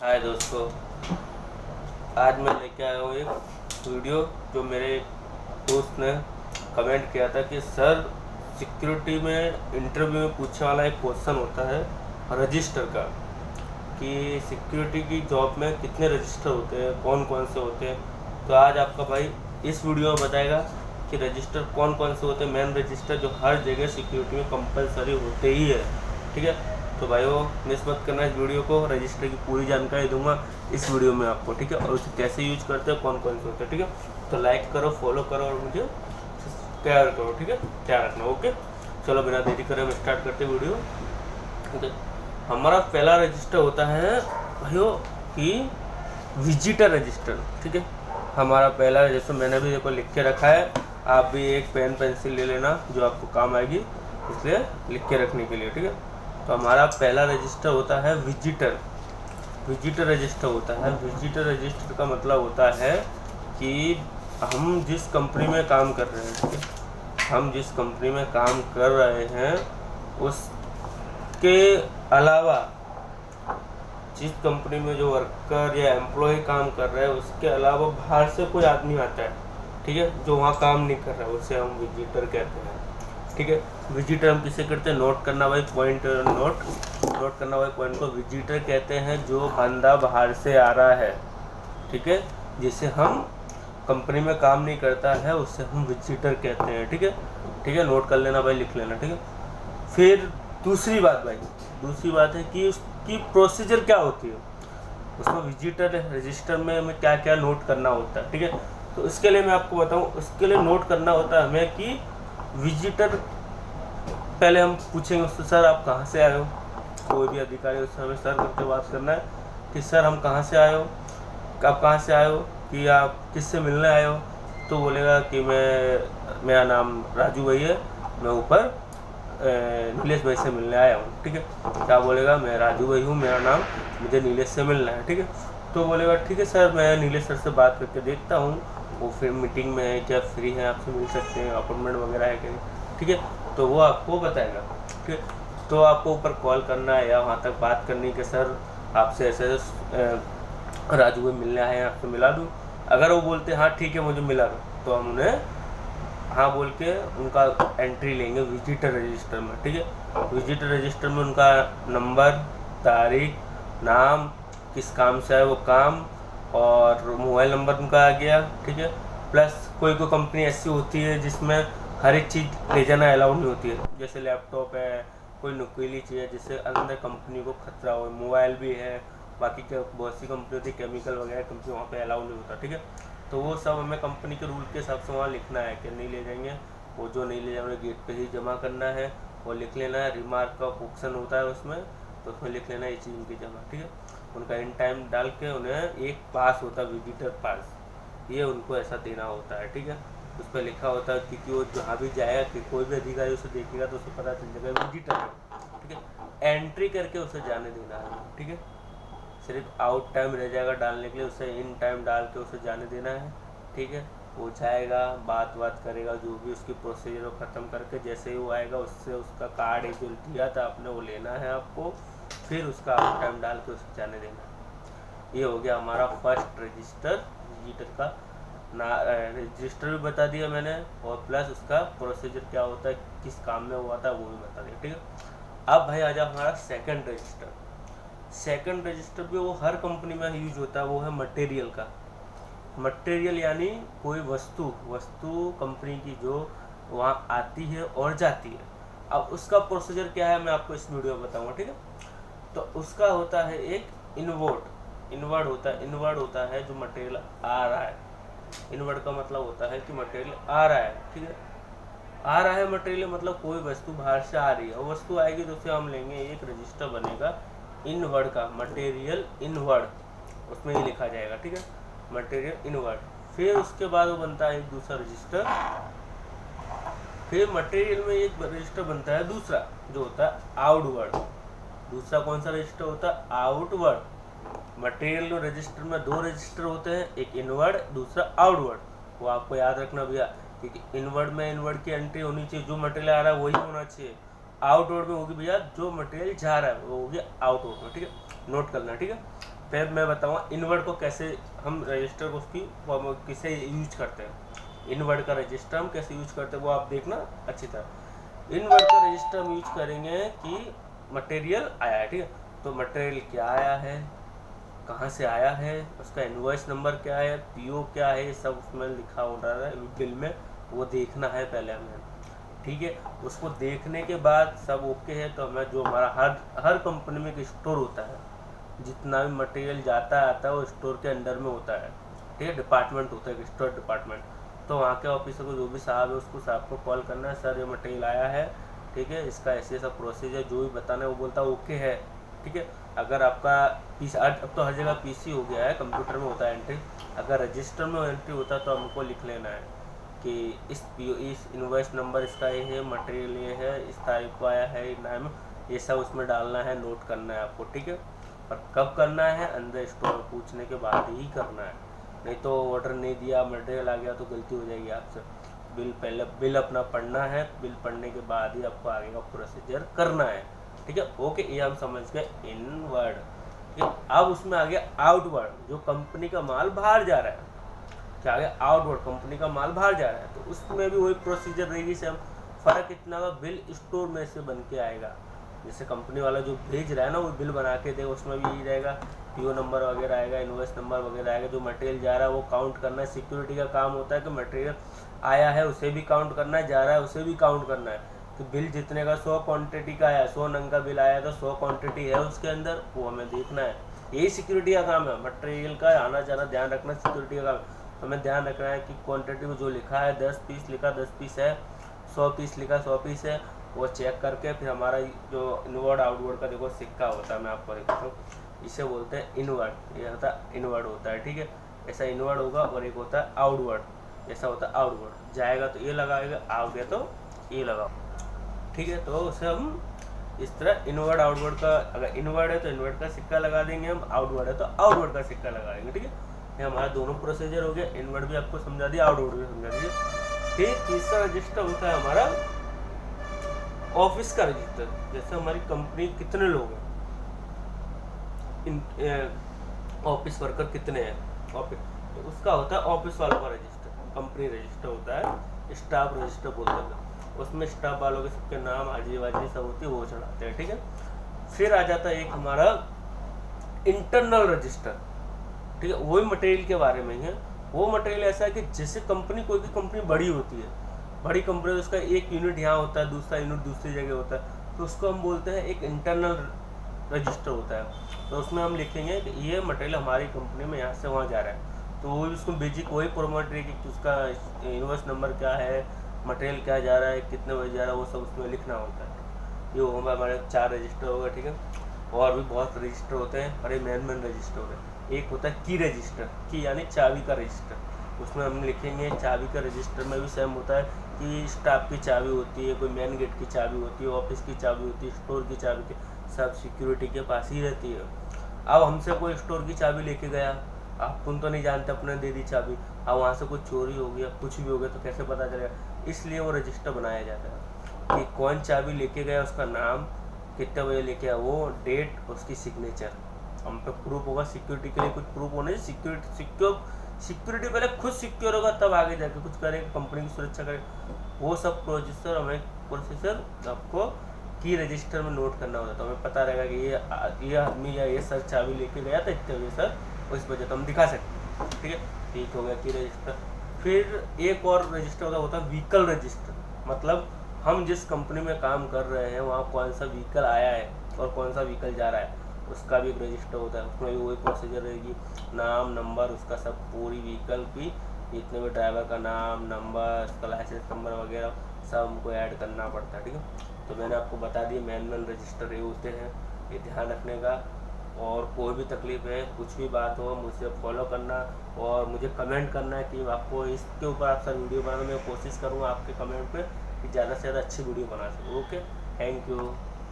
हाय दोस्तों, आज मैं लेके आया हूँ एक वीडियो जो मेरे दोस्त ने कमेंट किया था कि सर सिक्योरिटी में इंटरव्यू में पूछने वाला एक क्वेश्चन होता है रजिस्टर का, कि सिक्योरिटी की जॉब में कितने रजिस्टर होते हैं, कौन कौन से होते हैं। तो आज आपका भाई इस वीडियो में बताएगा कि रजिस्टर कौन कौन से होते हैं, मेन रजिस्टर जो हर जगह सिक्योरिटी में कंपलसरी होते ही है। ठीक है, तो भाइयों मिस मत करना इस वीडियो को। रजिस्टर की पूरी जानकारी दूंगा इस वीडियो में आपको, ठीक है, और उसे कैसे यूज करते हैं, कौन कौन से होते हैं। ठीक है, तो लाइक करो, फॉलो करो और मुझे तैयार करो। ठीक है, तैयार रखना। ओके, चलो बिना देरी करे हम स्टार्ट करते वीडियो। ओके, हमारा पहला रजिस्टर होता है भाइयों कि विजिटर रजिस्टर। ठीक है, हमारा पहला रजिस्टर मैंने भी देखो लिख के रखा है, आप भी एक पेन पेंसिल ले लेना जो आपको काम आएगी, इसलिए लिख के रखने के लिए। ठीक है, तो हमारा पहला रजिस्टर होता है विजिटर रजिस्टर होता है। विजिटर रजिस्टर का मतलब होता है कि हम जिस कंपनी में काम कर रहे हैं, हम जिस कंपनी में काम कर रहे हैं उसके अलावा जिस कंपनी में जो वर्कर या एम्प्लॉय काम कर रहे हैं उसके अलावा बाहर से कोई आदमी आता है, ठीक है, जो वहाँ काम नहीं कर रहा है, उसे हम विजिटर कहते हैं। ठीक है, विजिटर हम किसे करते हैं, नोट करना भाई पॉइंट, नोट करना भाई पॉइंट को। विजिटर कहते हैं जो बंदा बाहर से आ रहा है, ठीक है, जिसे हम कंपनी में काम नहीं करता है उससे हम विजिटर कहते हैं। ठीक है, ठीक है, नोट कर लेना भाई, लिख लेना। ठीक है, फिर दूसरी बात है कि उसकी प्रोसीजर क्या होती है, उसमें विजिटर रजिस्टर में हमें क्या क्या नोट करना होता है। ठीक है, तो इसके लिए मैं आपको बताऊं, उसके लिए नोट करना होता है हमें कि विजिटर पहले हम पूछेंगे उससे, सर आप कहाँ से आए हो। कोई भी अधिकारी उससे हमें सर करके बात करना है कि सर हम कहाँ से आए हो, आप कहाँ से आए हो, कि आप किससे मिलने आए हो। तो बोलेगा कि मेरा नाम राजू भाई है, मैं ऊपर नीलेश भाई से मिलने आया हूँ। ठीक है, क्या बोलेगा, मैं राजू भाई हूँ, मेरा नाम, मुझे नीलेश से मिलना है। ठीक है, तो बोलेगा ठीक है सर, मैं नीलेश सर से बात करके देखता हूँ, वो फिर मीटिंग में है क्या, फ्री है, आपसे मिल सकते हैं, अपॉइंटमेंट वगैरह है क्या। ठीक है, तो वो आपको बताएगा। ठीक है, तो आपको ऊपर कॉल करना है या वहाँ तक बात करनी कि सर आपसे ऐसे राजू भाई मिलने आए हैं, आपसे मिला दूँ। अगर वो बोलते हाँ ठीक है मुझे मिला दो, तो हम उन्हें हाँ बोल के उनका एंट्री लेंगे विजिटर रजिस्टर में। ठीक है, विजिटर रजिस्टर में उनका नंबर, तारीख, नाम, किस काम से आए वो काम, और मोबाइल नंबर उनका आ गया। ठीक है, प्लस कोई कंपनी ऐसी होती है जिसमें हर एक चीज़ ले जाना अलाउड नहीं होती है, जैसे लैपटॉप है, कोई नुकीली चीज़ है जिससे अंदर कंपनी को खतरा हो, मोबाइल भी है, बाकी क्या बहुत सी कंपनी होती है, केमिकल वगैरह कंपनी, वहाँ पे अलाउड नहीं होता। ठीक है, तो वो सब हमें कंपनी के रूल के हिसाब से वहाँ लिखना है कि नहीं ले जाएंगे, वो जो नहीं ले जाएंगे गेट पे ही जमा करना है, और लिख लेना है। रिमार्क का ऑप्शन होता है उसमें, तो उसमें लिख लेना है ये चीज़ उनकी जमा। ठीक है, उनका इन टाइम डाल के उन्हें एक पास होता है विजिटर पास, ये उनको ऐसा देना होता है। ठीक है, उस पर लिखा होता है क्योंकि वो जहाँ भी जाएगा कि कोई भी अधिकारी उसे देखेगा तो उसे पता चल जाएगा विजिटर है। ठीक है, एंट्री करके उसे जाने देना है। ठीक है, सिर्फ आउट टाइम रह जाएगा डालने के लिए, उसे इन टाइम डाल के उसे जाने देना है। ठीक है, वो जाएगा, बात करेगा, जो भी उसकी प्रोसीजर को ख़त्म करके जैसे ही वो आएगा उससे उसका कार्ड जो दिया था आपने वो लेना है आपको, फिर उसका आउट टाइम डाल के उसे जाने देना है। ये हो गया हमारा फर्स्ट रजिस्टर, विजिटर का ना रजिस्टर भी बता दिया मैंने, और प्लस उसका प्रोसीजर क्या होता है, किस काम में वो आता है वो भी बता दिया। ठीक है, अब भाई आ जाए हमारा सेकंड रजिस्टर। सेकंड रजिस्टर भी वो हर कंपनी में यूज होता है, वो है मटेरियल का। मटेरियल यानी कोई वस्तु कंपनी की जो वहाँ आती है और जाती है। अब उसका प्रोसीजर क्या है मैं आपको इस वीडियो में बताऊंगा। ठीक है, तो उसका होता है एक इनवर्ड होता है जो मटेरियल आ रहा है। इनवर्ड का मतलब होता है कि मटेरियल आ रहा है। ठीक है, आ रहा है मटेरियल मतलब कोई वस्तु बाहर से आ रही है, और वस्तु आएगी तो उसे हम लेंगे, एक रजिस्टर बनेगा इनवर्ड का, मटेरियल इनवर्ड, उसमें ही लिखा जाएगा। ठीक है, मटेरियल इनवर्ड। फिर उसके बाद वो बनता है एक दूसरा रजिस्टर, फिर मटेरियल में एक रजिस्टर बनता है दूसरा जो होता है आउटवर्ड। दूसरा कौन सा रजिस्टर होता है, आउटवर्ड। मटेरियल रजिस्टर में दो रजिस्टर होते हैं, एक इनवर्ड दूसरा आउटवर्ड, वो आपको याद रखना भैया, क्योंकि इनवर्ड में इनवर्ड की एंट्री होनी चाहिए, जो मटेरियल आ रहा है वही होना चाहिए। आउटवर्ड में होगी भैया जो मटेरियल जा रहा है वो होगी आउटवर्ड में। ठीक है, नोट करना। ठीक है, फिर मैं बताऊँगा इनवर्ड को कैसे हम रजिस्टर को उसकी किसे यूज करते हैं। इनवर्ड का रजिस्टर हम कैसे यूज करते हैं वो आप देखना अच्छी तरह। इनवर्ड का रजिस्टर हम यूज करेंगे कि मटेरियल आया है, ठीक है, तो मटेरियल क्या आया है, कहाँ से आया है, उसका इनवॉइस नंबर क्या है, पीओ क्या है, सब उसमें लिखा हो रहा है बिल में, वो देखना है पहले हमें, ठीक है। उसको देखने के बाद सब ओके है तो हमें जो हमारा हर कंपनी में एक स्टोर होता है, जितना भी मटेरियल जाता आता है वो स्टोर के अंडर में होता है, ठीक है। डिपार्टमेंट होता है स्टोर डिपार्टमेंट, तो वहाँ के ऑफिसर को जो भी साहब है उसको साहब को कॉल करना है, सर ये मटेरियल आया है, ठीक है, इसका ऐसे ऐसा प्रोसीजर जो भी बताना है वो बोलता है ओके है, ठीक है। अगर आपका पीसी अब तो हर जगह पीसी हो गया है, कंप्यूटर में होता है एंट्री, अगर रजिस्टर में एंट्री होता है तो हमको लिख लेना है कि इस इनवॉइस नंबर इसका ये है, मटेरियल ये है, इस तारीख को आया है, नाम ये सब उसमें डालना है, नोट करना है आपको, ठीक है। और कब करना है, अंदर स्टोर में पूछने के बाद ही करना है, नहीं तो ऑर्डर नहीं दिया मटेरियल आ गया तो गलती हो जाएगी आपसे। बिल अपना पढ़ना है, बिल पढ़ने के बाद ही आपको आगे का प्रोसीजर करना है, ठीक है। ओके, ये हम समझ गए इनवर्ड, ठीक है। अब उसमें आ गया आउटवर्ड, जो कंपनी का माल बाहर जा रहा है, क्या आ गया आउटवर्ड, कंपनी का माल बाहर जा रहा है, तो उसमें भी वही प्रोसीजर रहेगी सेम। फर्क इतना होगा बिल स्टोर में से बन के आएगा, जैसे कंपनी वाला जो भेज रहा है ना वो बिल बना के देगा, उसमें भी यही रहेगा, पीओ नंबर वगैरह आएगा, इनवॉइस नंबर वगैरह आएगा, जो मटेरियल जा रहा है वो काउंट करना है। सिक्योरिटी का काम होता है कि मटेरियल आया है उसे भी काउंट करना है, जा रहा है उसे भी काउंट करना है। तो बिल जितने का 100 क्वांटिटी का आया, 100 नंग का बिल आया तो 100 क्वांटिटी है उसके अंदर, वो हमें देखना है। यही सिक्योरिटी का काम है, मटेरियल का आना जाना ध्यान रखना सिक्योरिटी का काम। तो हमें ध्यान रखना है कि क्वांटिटी में जो लिखा है 10 पीस लिखा 10 पीस है, 100 पीस लिखा 100 पीस है, वो चेक करके फिर हमारा जो इनवर्ड आउटवर्ड का देखो सिक्का होता है, मैं आपको दिखाता हूँ, इसे बोलते हैं इनवर्ड, ये होता है इनवर्ड होता है, ठीक है। ऐसा इनवर्ड होगा और एक होता है आउटवर्ड, ऐसा होता है आउटवर्ड, जाएगा तो ये लगाएगा, आ गया तो ये लगाओ, ठीक है। तो उसे हम इस तरह इनवर्ड आउटवर्ड का, अगर इनवर्ड है तो इनवर्ड का सिक्का लगा देंगे हम, आउटवर्ड है तो आउटवर्ड का सिक्का लगा देंगे, ठीक है। ये हमारा दोनों प्रोसीजर हो गया, इनवर्ड भी आपको समझा दिया, आउटवर्ड भी समझा दिया। फिर तीसरा रजिस्टर होता है हमारा ऑफिस का रजिस्टर, जैसे हमारी कंपनी कितने लोग हैं, ऑफिस वर्कर कितने हैं ऑफिस, तो उसका होता है ऑफिस वालों का रजिस्टर, कंपनी रजिस्टर होता है, स्टाफ रजिस्टर बोलते हैं, उसमें स्टाफ वालों के सबके नाम हाजिरी वाजिरी सब होती है, वो चढ़ाते हैं, ठीक है। फिर आ जाता है एक हमारा इंटरनल रजिस्टर, ठीक है, वही मटेरियल के बारे में है। वो मटेरियल ऐसा है कि जैसे कंपनी, कोई भी कंपनी बड़ी होती है, बड़ी कंपनी, उसका एक यूनिट यहाँ होता है, दूसरा यूनिट दूसरी जगह होता है, तो उसको हम बोलते हैं एक इंटरनल रजिस्टर होता है। तो उसमें हम लिखेंगे कि ये मटेरियल हमारी कंपनी में यहाँ से वहाँ जा रहा है, तो वो उसको बेसिक वही फॉर्मेट रहेगी कि उसका इनवॉइस नंबर क्या है, मटेरियल क्या जा रहा है, कितने बजे जा रहा है, वो सब उसमें लिखना होता है। ये हमारे 4 रजिस्टर होगा, ठीक है। और भी बहुत रजिस्टर होते हैं, और ये मेन रजिस्टर होते हैं। एक होता है की रजिस्टर, की यानी चाबी का रजिस्टर, उसमें हम लिखेंगे चाबी का रजिस्टर में भी सेम होता है कि स्टाफ की चाबी होती है, कोई मेन गेट की चाबी होती है, ऑफिस की चाबी होती है, स्टोर की चाबी की, सब सिक्योरिटी के पास ही रहती है। अब हमसे कोई स्टोर की चाबी लेके गया, अपन तो नहीं जानते, अपने दे दी चाबी, अब वहाँ से कुछ चोरी हो गया, कुछ भी हो गया तो कैसे पता चलेगा, इसलिए वो रजिस्टर बनाया जाता है कि कौन चाबी लेके गया, उसका नाम, कितने बजे लेके आया, वो डेट, उसकी सिग्नेचर, हम पे प्रूफ होगा। सिक्योरिटी के लिए कुछ प्रूफ होना चाहिए, सिक्योरिटी पहले खुद सिक्योर होगा तब आगे जाके कुछ करेगा, कंपनी की सुरक्षा करेगा, वो सब प्रोसेसर आपको की रजिस्टर में नोट करना होता है। तो हमें पता रहेगा कि ये आदमी या ये सर चाबी लेके गया था इतने बजे सर, उस वजह तो हम दिखा सकते हैं, ठीक है। ठीक हो गया की रजिस्टर। फिर एक और रजिस्टर होता है व्हीकल रजिस्टर, मतलब हम जिस कंपनी में काम कर रहे हैं वहाँ कौन सा व्हीकल आया है और कौन सा व्हीकल जा रहा है, उसका भी एक रजिस्टर होता है। उसमें भी वही प्रोसीजर रहेगी, नाम, नंबर, उसका सब पूरी व्हीकल की, जितने भी ड्राइवर का नाम, नंबर, उसका लाइसेंस नंबर वगैरह सब हमको ऐड करना पड़ता है, ठीक है। तो मैंने आपको बता दिया मैनुअल रजिस्टर ये होते हैं, ये ध्यान रखने का। और कोई भी तकलीफ है, कुछ भी बात हो, मुझसे फॉलो करना और मुझे कमेंट करना है कि आपको इसके ऊपर आप सर वीडियो बनाने में कोशिश करूँगा आपके कमेंट पे कि ज़्यादा से ज़्यादा अच्छी वीडियो बना सकूँ। Okay, thank you.